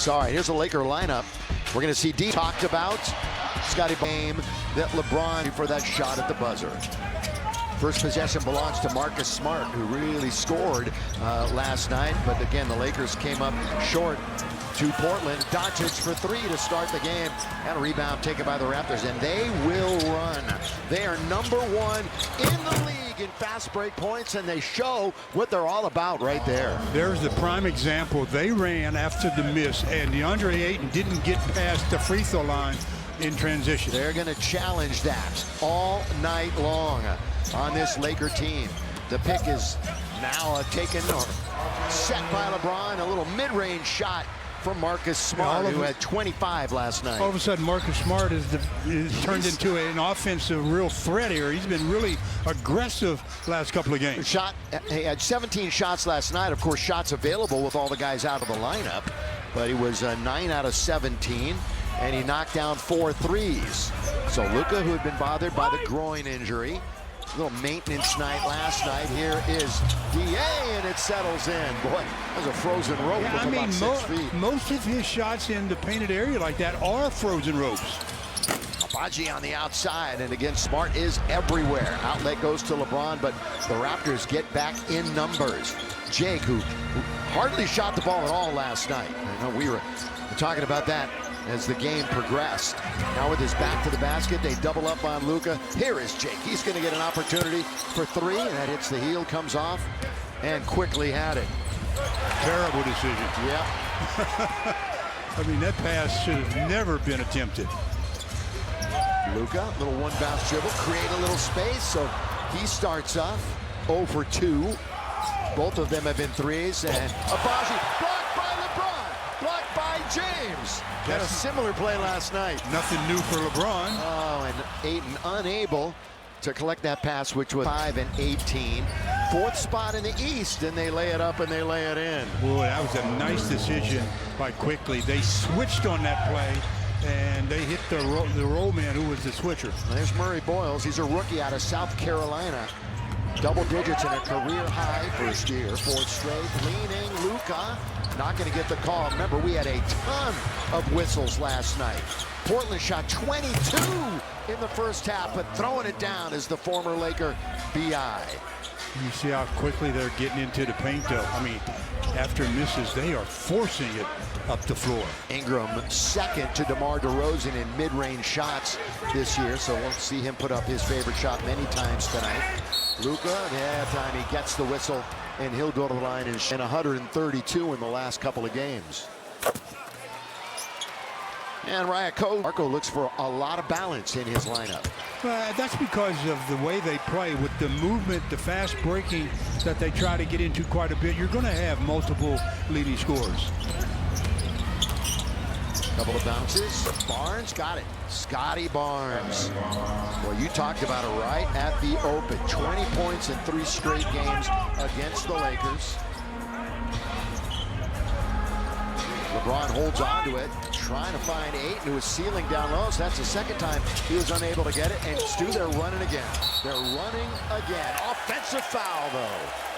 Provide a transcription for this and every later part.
points. All right, here's the Laker lineup. We're going to see D talked about. Scotty game that LeBron for that shot at the buzzer. First possession belongs to Marcus Smart, who really scored last night. But again, the Lakers came up short to Portland. Doncic for three to start the game. And a rebound taken by the Raptors. And they will run. They are #1 in the league in fast break points. And they show what they're all about right there. There's the prime example. They ran after the miss. And DeAndre Ayton didn't get past the free throw line in transition. They're going to challenge that all night long on this Laker team. The pick is now taken or set by LeBron. A little mid-range shot from Marcus Smart, who had 25 last night. All of a sudden, Marcus Smart is turned into an offensive real threat here. He's been really aggressive last couple of games. He had 17 shots last night. Of course, shots available with all the guys out of the lineup. But he was 9 out of 17. And he knocked down 4 threes. So Luka, who had been bothered by the groin injury, a little maintenance night last night. Here is DA, and it settles in. Boy, that was a frozen rope. Yeah, I mean, about 6 feet. Most of his shots in the painted area like that are frozen ropes. Abaji on the outside, and again, Smart is everywhere. Outlet goes to LeBron, but the Raptors get back in numbers. Jake, who hardly shot the ball at all last night. I know we were talking about that as the game progressed. Now with his back to the basket, they double up on Luka. Here is Jake. He's going to get an opportunity for 3, and that hits the heel, comes off, and quickly had it. Terrible decision. Yep. I mean, that pass should have never been attempted. Luka, little one bounce dribble, create a little space, so he starts off 0 for 2. Both of them have been threes, and Abaji blocked by LeBron, blocked by James. Had a similar play last night. Nothing new for LeBron. Oh, and Ayton unable to collect that pass, which was 5 and 18. 4th spot in the East, and they lay it up and they lay it in. Boy, that was a nice decision by Quickly. They switched on that play, and they hit the roll man, who was the switcher. And there's Murray Boyles. He's a rookie out of South Carolina. Double digits in a career high first year, 4th straight. Leaning Luka, not going to get the call. Remember, we had a ton of whistles last night. Portland shot 22 in the first half, but throwing it down is the former Laker B.I. You see how quickly they're getting into the paint, though. I mean, after misses, they are forcing it up the floor. Ingram second to DeMar DeRozan in mid-range shots this year, so we'll see him put up his favorite shot many times tonight. Luka, at halftime, he gets the whistle, and he'll go to the line and 132 in the last couple of games. And Marco looks for a lot of balance in his lineup. That's because of the way they play with the movement, the fast breaking that they try to get into quite a bit. You're going to have multiple leading scorers. Couple of bounces. Barnes got it. Scotty Barnes. Well, you talked about it right at the open. 20 points in 3 straight games against the Lakers. LeBron holds on to it, trying to find Ayton, who is sealing down low. So that's the second time he was unable to get it. And Stu, they're running again. They're running again. Offensive foul, though.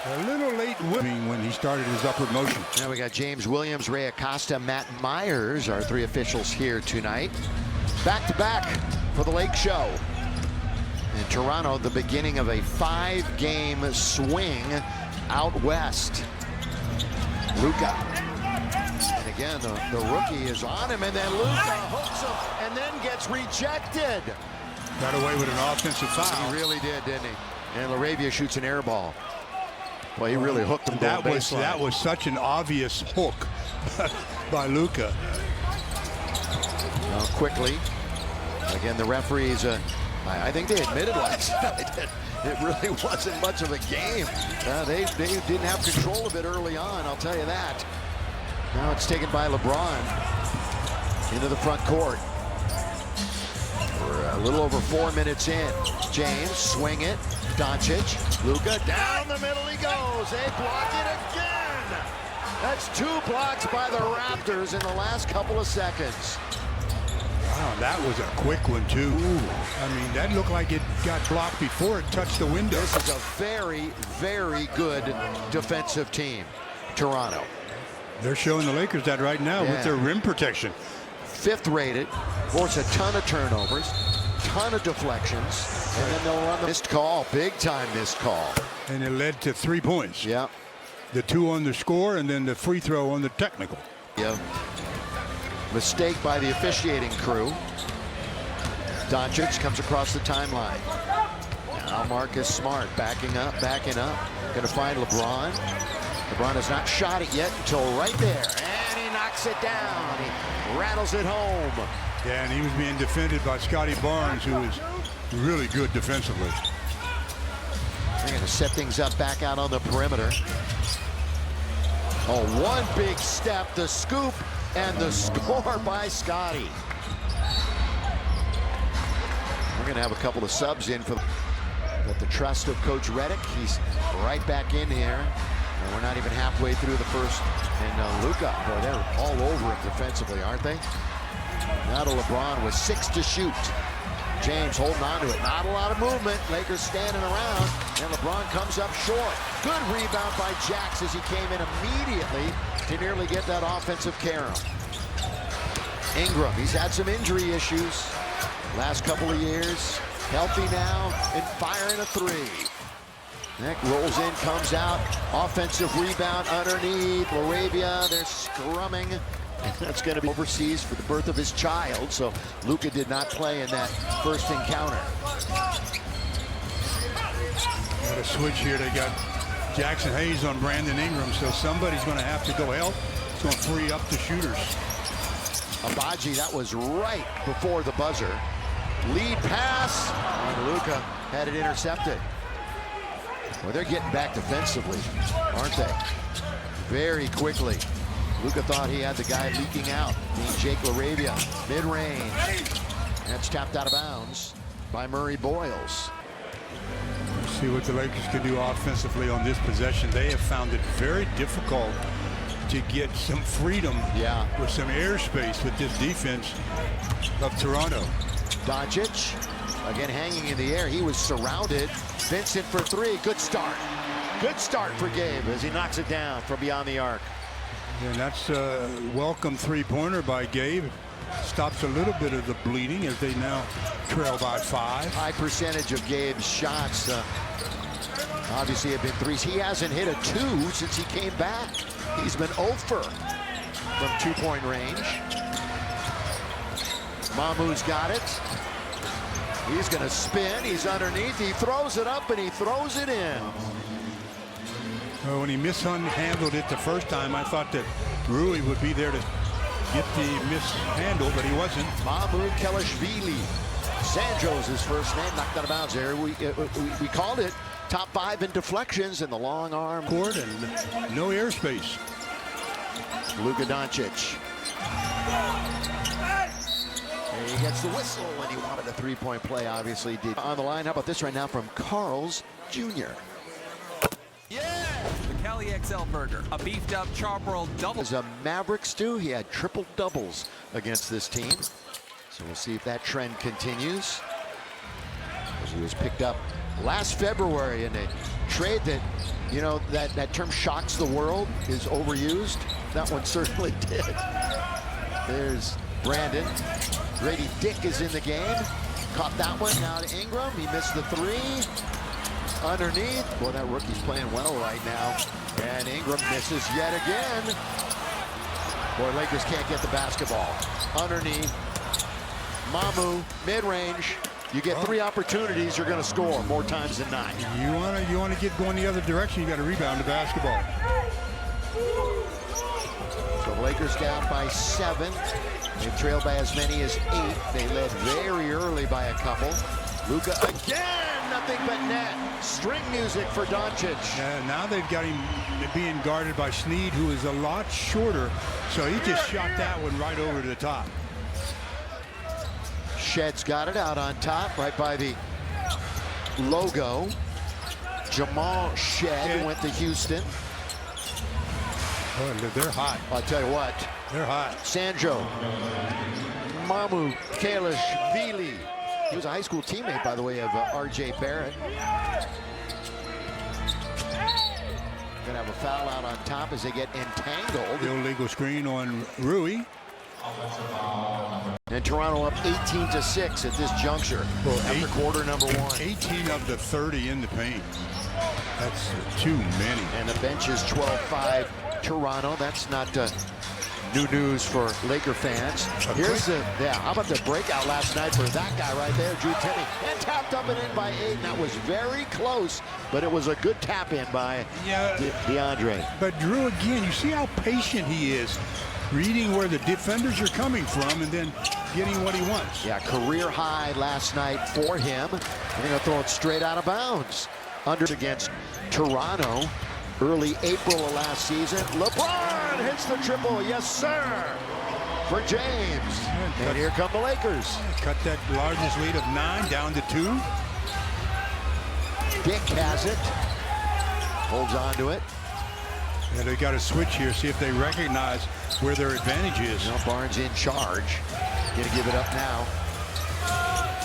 A little late when he started his upward motion. Now we got James Williams, Ray Acosta, Matt Myers, our 3 officials here tonight. Back-to-back for the Lake Show. In Toronto, the beginning of a 5-game swing out west. Luka. Again, the rookie is on him, and then Luka hooks him and then gets rejected. Got away with an offensive foul. He really did, didn't he? And LaRavia shoots an air ball. Well, he really hooked him. That was such an obvious hook by Luka. Quickly. Again, the referees, I think they admitted last night that it really wasn't much of a game. They didn't have control of it early on, I'll tell you that. Now it's taken by LeBron into the front court. We're a little over 4 minutes in. James, swing it. Doncic, Luka, down the middle he goes. They block it again. That's 2 blocks by the Raptors in the last couple of seconds. Wow, that was a quick one, too. Ooh. I mean, that looked like it got blocked before it touched the window. This is a very, very good defensive team, Toronto. They're showing the Lakers that right now with their rim protection. 5th rated, force a ton of turnovers, ton of deflections, and then they'll run the missed call, big time missed call. And it led to 3 points. Yeah. The 2 on the score and then the free throw on the technical. Yeah. Mistake by the officiating crew. Doncic comes across the timeline. Now Marcus Smart backing up. Gonna find LeBron. LeBron has not shot it yet until right there. And he knocks it down. He rattles it home. Yeah, and he was being defended by Scotty Barnes, who is really good defensively. They're gonna set things up back out on the perimeter. Oh, one big step, the scoop, and the score by Scotty. We're gonna have a couple of subs in for the trust of Coach Reddick. He's right back in here. And we're not even halfway through the first. And Luka, boy, they're all over it defensively, aren't they? Now to LeBron with 6 to shoot. James holding on to it. Not a lot of movement. Lakers standing around. And LeBron comes up short. Good rebound by Jax as he came in immediately to nearly get that offensive carom. Ingram, he's had some injury issues last couple of years. Healthy now and firing a 3. Neck rolls in, comes out. Offensive rebound underneath. Laravia, they're scrumming. That's going to be overseas for the birth of his child. So Luka did not play in that first encounter. Got a switch here. They got Jackson Hayes on Brandon Ingram. So somebody's going to have to go help. It's going to free up the shooters. Abaji, that was right before the buzzer. Lead pass. And Luka had it intercepted. Well, they're getting back defensively, aren't they? Very quickly. Luka thought he had the guy leaking out, being Jake Laravia. Mid-range. That's tapped out of bounds by Murray Boyles. Let's see what the Lakers can do offensively on this possession. They have found it very difficult to get some freedom with some airspace with this defense of Toronto. Doncic, again hanging in the air. He was surrounded. Vincent for 3. Good start. Good start for Gabe as he knocks it down from beyond the arc. And that's a welcome 3-pointer by Gabe. Stops a little bit of the bleeding as they now trail by 5. High percentage of Gabe's shots obviously have been 3s. He hasn't hit a 2 since he came back. He's been 0 for from 2-point range. Mamu's got it. He's going to spin. He's underneath. He throws it up and he throws it in. Well, when he mishandled it the first time, I thought that Rui would be there to get the mishandle, but he wasn't. Mamu Kelishvili. Sandro's his first name, knocked out of bounds there. We called it top 5 in deflections in the long arm. Court and no airspace. Luka Doncic. And he gets the whistle, and he wanted a 3-point play, obviously did. On the line, how about this right now from Carl's Jr. Yeah! The Cali XL Burger, a beefed up charbroiled double. As a Maverick stew, he had triple doubles against this team. So we'll see if that trend continues. As he was picked up last February in a trade that, you know, that term shocks the world is overused. That one certainly did. There's Brandon. Grady Dick is in the game. Caught that one. Now to Ingram. He missed the 3. Underneath. Boy, that rookie's playing well right now. And Ingram misses yet again. Boy, Lakers can't get the basketball. Underneath. Mamu, mid-range. You get 3 opportunities, you're going to score more times than not. You want to get going the other direction, you got to rebound the basketball. So the Lakers down by 7. They trailed by as many as 8. They led very early by a couple. Luka again, nothing but net. String music for Doncic. Now they've got him being guarded by Snead, who is a lot shorter. So he just shot that one right over to the top. Shed's got it out on top, right by the logo. Jamal Shed went to Houston. Oh, they're hot. I'll tell you what. They're hot. Sandro. Mamu Kelishvili. He was a high school teammate, by the way, of R.J. Barrett. Gonna have a foul out on top as they get entangled. The illegal screen on Rui. And Toronto up 18-6 at this juncture after quarter number 1. 18 of the 30 in the paint. That's too many. And the bench is 12-5 Toronto. That's not new news for Laker fans. Here's how about the breakout last night for that guy right there, Drew Timme, and tapped up and in by Ayton. That was very close, but it was a good tap in by DeAndre. But Drew, again, you see how patient he is, reading where the defenders are coming from and then getting what he wants. Yeah, career high last night for him. And they're going to throw it straight out of bounds. Under against Toronto, early April of last season. LeBron hits the triple, yes sir, for James. And here come the Lakers. Cut that largest lead of 9 down to 2. Dick has it, holds on to it. And they got to switch here, see if they recognize where their advantage is. Now Barnes in charge. Gonna give it up now.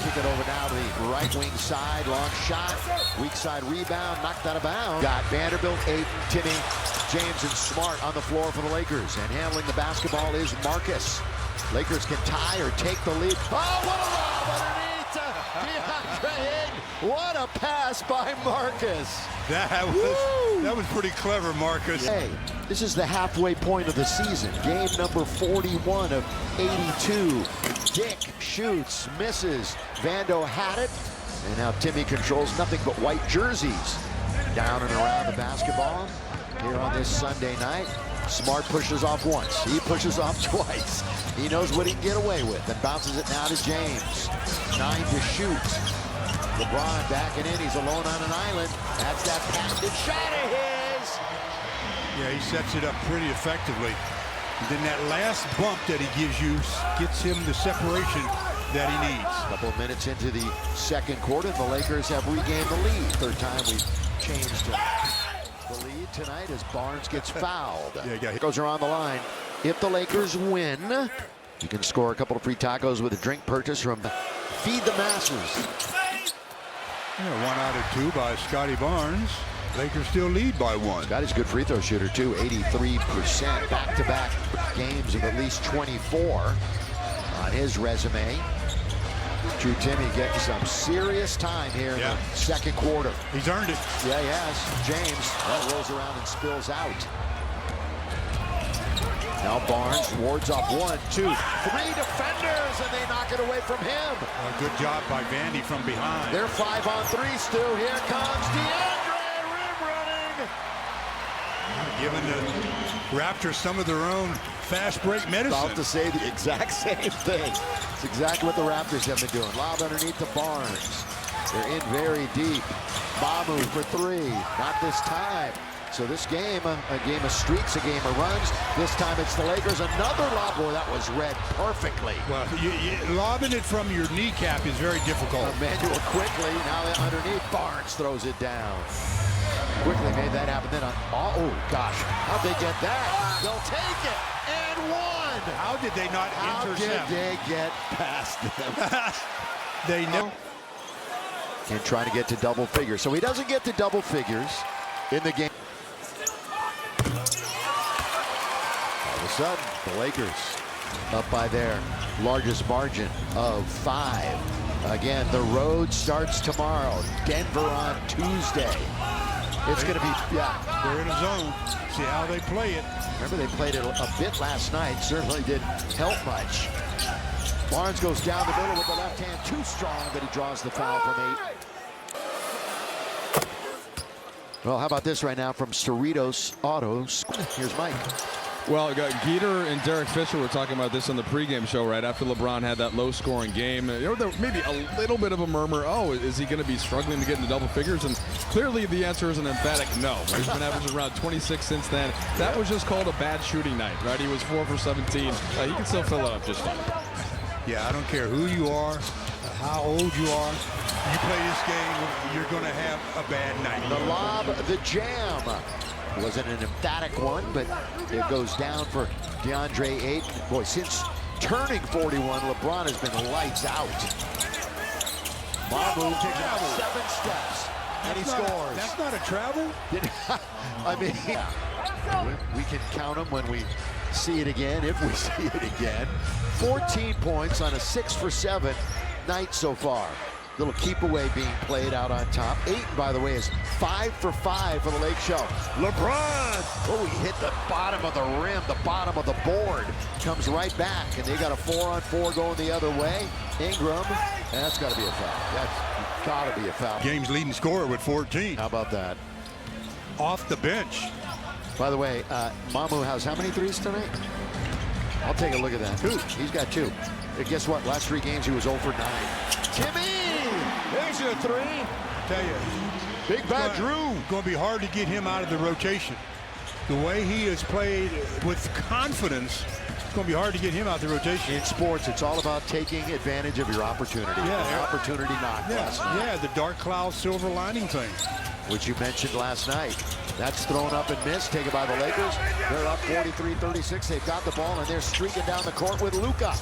Kick it over now to the right wing side. Long shot. Weak side rebound. Knocked out of bounds. Got Vanderbilt, Ayton, Timme, James, and Smart on the floor for the Lakers. And handling the basketball is Marcus. Lakers can tie or take the lead. Oh, what a lob underneath DeAndre Ayton. What a pass by Marcus. That was pretty clever, Marcus. Hey, this is the halfway point of the season. Game number 41 of 82. Dick shoots, misses. Vando had it. And now Timme controls nothing but white jerseys. Down and around the basketball here on this Sunday night. Smart pushes off once. He pushes off twice. He knows what he can get away with and bounces it now to James. 9 to shoot. LeBron backing in. He's alone on an island. That's that patented shot of his. Yeah, he sets it up pretty effectively. And then that last bump that he gives you gets him the separation that he needs. A couple of minutes into the second quarter, the Lakers have regained the lead. Third time we've changed the lead tonight as Barnes gets fouled. Goes around the line. If the Lakers win, you can score a couple of free tacos with a drink purchase from Feed the Masses. Yeah, 1 out of 2 by Scotty Barnes. Lakers still lead by 1. Scotty's a good free throw shooter too, 83%. Back-to-back games of at least 24 on his resume. Drew Timme getting some serious time here in the second quarter. He's earned it. Yeah, he has. James rolls around and spills out. Now Barnes wards off 1, 2, 3 defenders, and they knock it away from him. Good job by Vandy from behind. They're 5 on 3 still. Here comes DeAndre, rim running. Giving the Raptors some of their own fast break medicine. About to say the exact same thing. It's exactly what the Raptors have been doing. Lob underneath the Barnes. They're in very deep. Mamu for 3. Not this time. So this game, a game of streaks, a game of runs. This time it's the Lakers. Another lob. Boy, that was read perfectly. Well, lobbing it from your kneecap is very difficult. Emmanuel quickly, now underneath. Barnes throws it down. Quickly made that happen. Then, oh gosh, how'd they get that? They'll take it. And 1. How did they not intercept? How did they get past them? They know. And trying to get to double figures. So he doesn't get to double figures in the game. All of a sudden, the Lakers up by their largest margin of 5. Again, the road starts tomorrow. Denver on Tuesday. It's going to be, they're in a zone. See how they play it. Remember, they played it a bit last night. Certainly didn't help much. Barnes goes down the middle with the left hand. Too strong, but he draws the foul from 8. Well, how about this right now from Cerritos Autos? Here's Mike. Well, Geeter and Derek Fisher were talking about this on the pregame show right after LeBron had that low-scoring game. There maybe a little bit of a murmur, oh, is he going to be struggling to get into double figures? And clearly the answer is an emphatic no. He's been averaging around 26 since then. That was just called a bad shooting night, right? He was 4 for 17. He can still fill it up just fine. Yeah, I don't care who you are, how old you are. You play this game, you're going to have a bad night. The lob, the jam. Wasn't an emphatic one, but it goes down for DeAndre Ayton. Boy, since turning 41, LeBron has been lights out. Mamu taking out 7 steps. And he scores. That's not a travel. I mean, we can count them when we see it again, if we see it again. 14 points on a 6-for-7 night so far. Little keep away being played out on top. Ayton, by the way, is 5 for 5 for the Lake Show. LeBron! Oh, he hit the bottom of the rim, the bottom of the board. Comes right back, and they got a 4-on-4 going the other way. Ingram, that's got to be a foul. That's got to be a foul. Game's leading scorer with 14. How about that? Off the bench. By the way, Mamu has how many threes tonight? I'll take a look at that. 2. He's got 2. And guess what? Last 3 games, he was 0 for 9. Timmy! There's your 3. Tell you, Big Bad Drew. Going to be hard to get him out of the rotation. The way he has played with confidence, it's going to be hard to get him out of the rotation. In sports, it's all about taking advantage of your opportunity. Yeah. Opportunity knocked last night. Yeah, the dark cloud silver lining thing. Which you mentioned last night. That's thrown up and missed, taken by the Lakers. They're up 43-36. They've got the ball, and they're streaking down the court with Luka.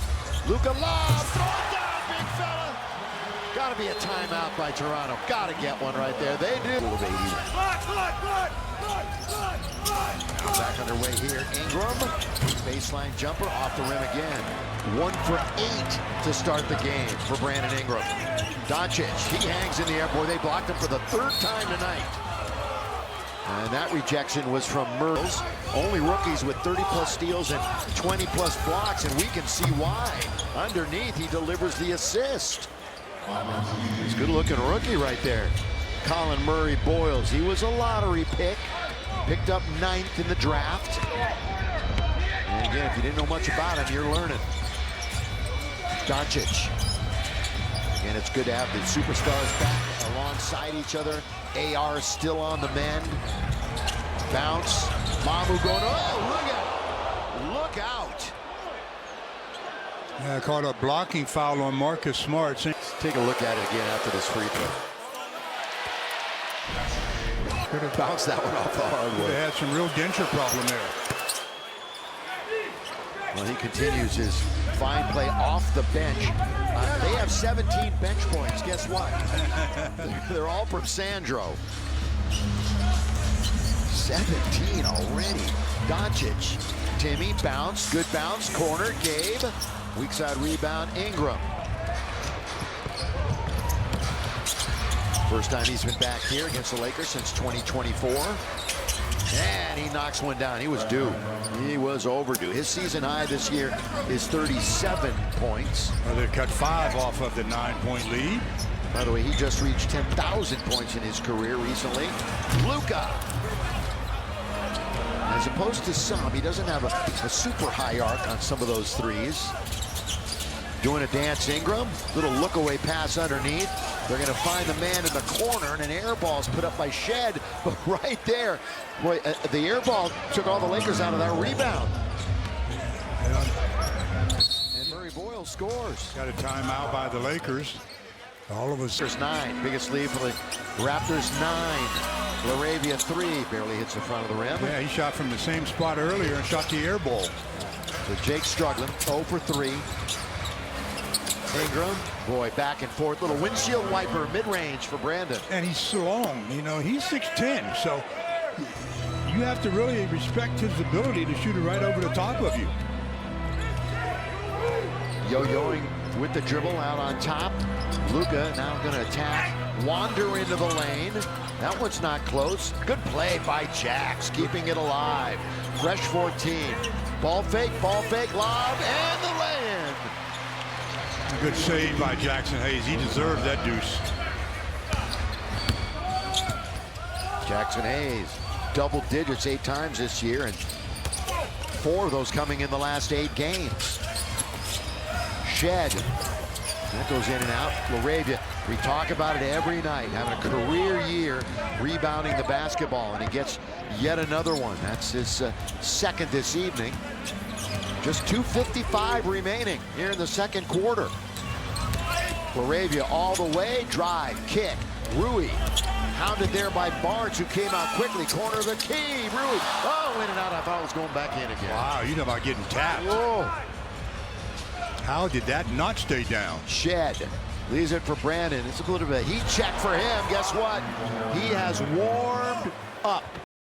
Luka lob, throw it down, big fella. Got to be a timeout by Toronto. Got to get one right there. They do. Back underway here. Ingram, baseline jumper off the rim again. 1 for 8 to start the game for Brandon Ingram. Doncic, he hangs in the air. Boy, they blocked him for the 3rd time tonight. And that rejection was from Merles. Only rookies with 30-plus steals and 20-plus blocks, and we can see why. Underneath, he delivers the assist. He's a good-looking rookie right there. Colin Murray Boyles. He was a lottery pick. Picked up 9th in the draft. And again, if you didn't know much about him, you're learning. Doncic. And it's good to have the superstars back alongside each other. AR still on the mend. Bounce. Mamu going, oh, look out. Yeah, caught a blocking foul on Marcus Smart. Let's take a look at it again after this free throw. Could have bounced that one off the hardwood. They had some real denture problem there. Well, he continues his fine play off the bench. They have 17 bench points. Guess what? They're all from Sandro. 17 already. Doncic. Timmy, bounce. Good bounce. Corner. Gabe. Weak side rebound. Ingram. First time he's been back here against the Lakers since 2024. And he knocks one down. He was due. He was overdue. His season high this year is 37 points. Well, they cut 5 off of the 9-point lead. By the way, he just reached 10,000 points in his career recently. Luka. As opposed to some, he doesn't have a super high arc on some of those threes. Doing a dance, Ingram. Little look away pass underneath. They're going to find the man in the corner, and an air ball is put up by Shed. But right there, boy, the air ball took all the Lakers out of that rebound. And Murray Boyle scores. Got a timeout by the Lakers. All of us. There's 9. Biggest lead for the Raptors, 9. LaRavia 3. Barely hits the front of the rim. Yeah, he shot from the same spot earlier and shot the air ball. So Jake struggling, 0 for 3. Ingram, boy, back and forth. Little windshield wiper mid-range for Brandon. And he's so long, you know, he's 6'10", so you have to really respect his ability to shoot it right over the top of you. Yo-yoing with the dribble out on top. Luka now going to attack, wander into the lane. That one's not close. Good play by Jax, keeping it alive. Fresh 14. Ball fake, lob, and the lay-in. A good save by Jackson Hayes. He deserved that deuce. Jackson Hayes, double digits 8 times this year, and 4 of those coming in the last 8 games. Shed, that goes in and out. LaRavia, we talk about it every night, having a career year rebounding the basketball, and he gets yet another one. That's his second this evening. Just 2:55 remaining here in the second quarter. LaRavia all the way, drive, kick. Rui hounded there by Barnes, who came out quickly. Corner of the key. Rui, oh, in and out. I thought it was going back in again. Wow, you know about getting tapped. Whoa. How did that not stay down? Shed Leaves it for Brandon. It's a little bit of a heat check for him. Guess what? He has warmed up.